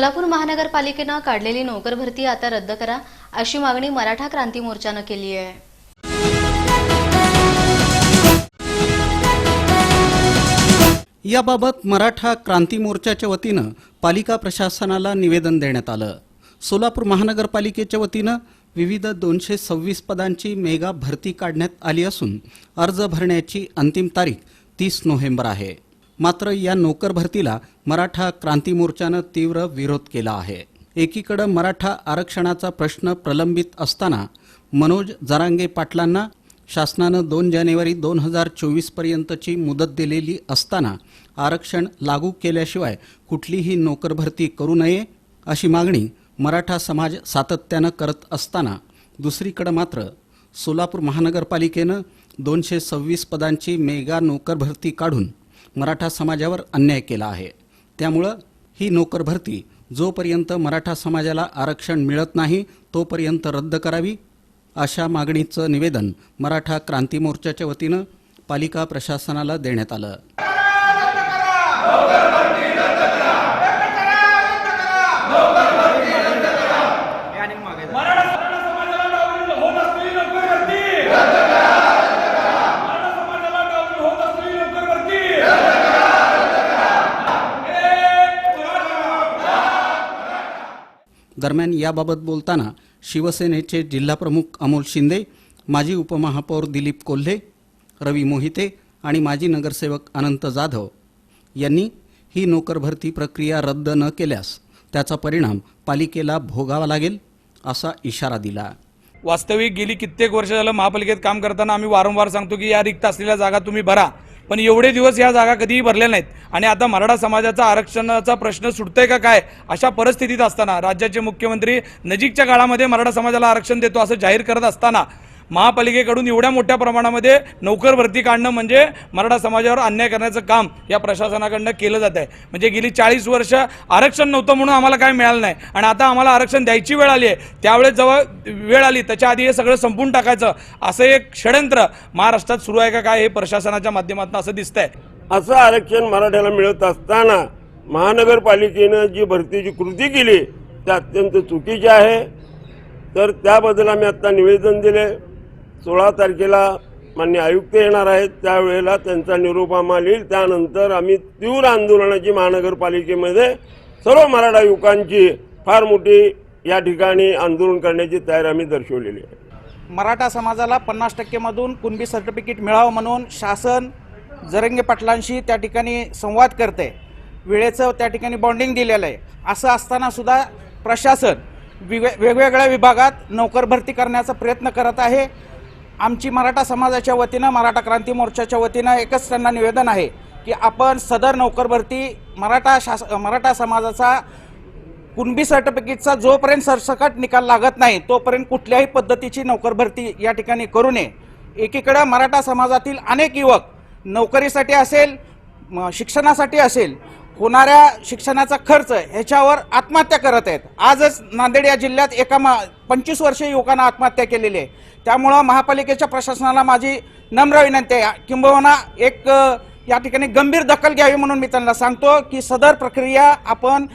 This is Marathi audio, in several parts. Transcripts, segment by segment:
सोलापूर महानगरपालिकेने काढलेली नोकर भरती आता रद्द करा अशी मागणी मराठा क्रांती मोर्चाने केली आहे। याबाबत मराठा क्रांती मोर्चाच्या वतीनं पालिका प्रशासनाला निवेदन देण्यात आलं। सोलापूर महानगरपालिकेच्या वतीनं विविध 226 पदांची मेगा भरती काढण्यात आली असून अर्ज भरण्याची अंतिम तारीख 30 नोव्हेंबर आहे। मात्र या नोकर भरतीला मराठा क्रांती मोर्चाने तीव्र विरोध केला आहे। एकीकडे मराठा आरक्षणाचा प्रश्न प्रलंबित असताना मनोज जरांगे पाटलांना शासनाने 2 जानेवारी 2024 पर्यंतची मुदत दिलेली असताना आरक्षण लागू केल्याशिवाय कुठलीही नोकर भरती करू नये अशी मागणी मराठा समाज सातत्याने करत असताना दुसरीकडे मात्र सोलापूर महानगरपालिकेने 226 पदांची मेगा नोकर भरती काढून मराठा समाजावर अन्याय केला आहे। त्यामुळे ही नोकर भरती जोपर्यंत मराठा समाजाला आरक्षण मिळत नाही तोपर्यंत रद्द करावी अशा मागणीचं निवेदन मराठा क्रांती मोर्चाच्या वतीनं पालिका प्रशासनाला देण्यात आलं। दरम्यान याबाबत बोलताना शिवसेनेचे जिल्हाप्रमुख अमोल शिंदे, माजी उपमहापौर दिलीप कोल्हे, रवी मोहिते आणि माजी नगरसेवक अनंत जाधव यांनी ही नोकर भरती प्रक्रिया रद्द न केल्यास त्याचा परिणाम पालिकेला भोगावा लागेल असा इशारा दिला। वास्तविक गेली कित्येक वर्ष झालं महापालिकेत काम करताना आम्ही वारंवार सांगतो की या रिक्त असलेल्या जागा तुम्ही भरा, पण एवढे दिवस या जागा कधीही भरल्या नाहीत आणि आता मराठा समाजाचा आरक्षणाचा प्रश्न सुटतोय का काय अशा परिस्थितीत असताना राज्याचे मुख्यमंत्री नजीकच्या काळामध्ये मराठा समाजाला आरक्षण देतो असं जाहीर करत असताना महापालिकेकडून एवढ्या मोठ्या प्रमाणामध्ये नोकर भरती काढणं म्हणजे मराठा समाजावर अन्याय करण्याचं काम या प्रशासनाकडून केलं जात आहे। म्हणजे गेली 40 वर्ष आरक्षण नव्हतं म्हणून आम्हाला काय मिळालं नाही आणि आता आम्हाला आरक्षण द्यायची वेळ आली आहे, त्यावेळेस जेव्हा वेळ आली त्याच्या आधी हे सगळं संपून टाकायचं असं एक षडयंत्र महाराष्ट्रात सुरू आहे का काय हे प्रशासनाच्या माध्यमातून असं दिसतंय। असं आरक्षण मराठ्याला मिळत असताना महानगरपालिकेनं जी भरतीची कृती केली ते अत्यंत चुकीची आहे। तर त्याबद्दल आम्ही आता निवेदन दिले। 16 तारखेला माननीय आयुक्त येणार आहेत, त्यावेळेला त्यांचा निरोप आम्हाला येईल। त्यानंतर आम्ही तीव्र आंदोलनाची महानगरपालिकेमध्ये सर्व मराठा युवकांची फार मोठी या ठिकाणी आंदोलन करण्याची तयारी आम्ही दर्शवलेली आहे। मराठा समाजाला 50% मधून कुणबी सर्टिफिकेट मिळावं म्हणून शासन जरंगे पाटलांशी त्या ठिकाणी संवाद करते, वेळेचं त्या ठिकाणी बॉन्डिंग दिलेलं आहे। असं असताना सुद्धा प्रशासन वेगवेगळ्या विभागात नोकर भरती करण्याचा प्रयत्न करत आहे। आमची मराठा समाजाच्या वतीनं मराठा क्रांती मोर्चाच्या वतीनं एकच त्यांना निवेदन आहे की आपण सदर नोकर भरती मराठा समाजाचा कुणबी सर्टिफिकेटचा जोपर्यंत सरसकट निकाल लागत नाही तोपर्यंत कुठल्याही पद्धतीची नोकर भरती या ठिकाणी करू नये। एकीकडे मराठा समाजातील अनेक युवक नोकरीसाठी असेल, शिक्षणासाठी असेल, होणाऱ्या शिक्षणाचा खर्च ह्याच्यावर आत्महत्या करत आहेत। आजच नांदेड या जिल्ह्यात एका 25 वर्षीय युवकांना आत्महत्या केलेली आहे। त्यामुळे महापालिकेच्या प्रशासनाला माझी नम्र विनंती आहे किंबहुना एक या ठिकाणी गंभीर दखल घ्यावी म्हणून मी त्यांना सांगतो की सदर प्रक्रिया आपण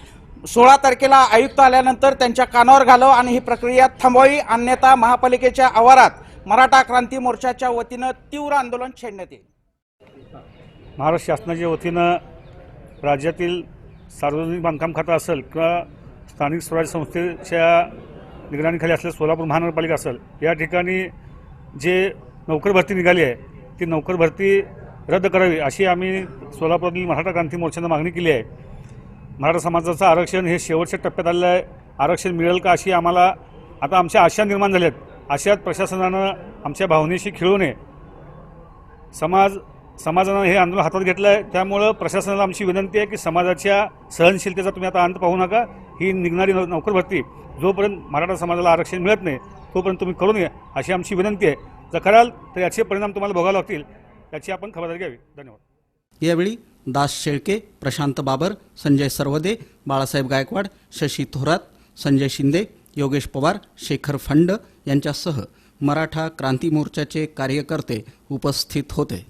16 तारखेला आयुक्त आल्यानंतर त्यांच्या कानावर घालावं आणि ही प्रक्रिया थांबवावी, अन्यथा महापालिकेच्या आवारात मराठा क्रांती मोर्चाच्या वतीनं तीव्र आंदोलन छेडण्यात येईल। महाराष्ट्र शासनाच्या वतीनं राज्यातील सार्वजनिक बांधकाम खातं असेल किंवा स्थानिक स्वराज्य संस्थेच्या निगराणीखाली असलेल्या सोलापूर महानगरपालिका असेल, या ठिकाणी जे नोकर भरती निघाली आहे ती नोकर भरती रद्द करावी अशी आम्ही सोलापुरातील मराठा क्रांती मोर्चानं मागणी केली आहे। मराठा समाजाचं आरक्षण हे शेवटच्या टप्प्यात आलेलं आहे, आरक्षण मिळेल का अशी आम्हाला आता आमच्या आशा निर्माण झाल्यात। अशात प्रशासनानं आमच्या भावनेशी खेळू नये। समाजानं हे आंदोलन हातात घेतलं आहे, त्यामुळं प्रशासनाला आमची विनंती आहे की समाजाच्या सहनशीलतेचा तुम्ही आता अंत पाहू नका। ही निघणारी नोकर भरती जोपर्यंत मराठा समाजाला आरक्षण मिळत नाही तोपर्यंत तुम्ही करू नये अशी आमची विनंती आहे। जर कराल तर याचे परिणाम तुम्हाला भोगावे लागतील, याची आपण खबरदारी घ्यावी। धन्यवाद। यावेळी दास शेळके, प्रशांत बाबर, संजय सरवदे, बाळासाहेब गायकवाड, शशी थोरात, संजय शिंदे, योगेश पवार, शेखर फंड यांच्यासह मराठा क्रांती मोर्चाचे कार्यकर्ते उपस्थित होते।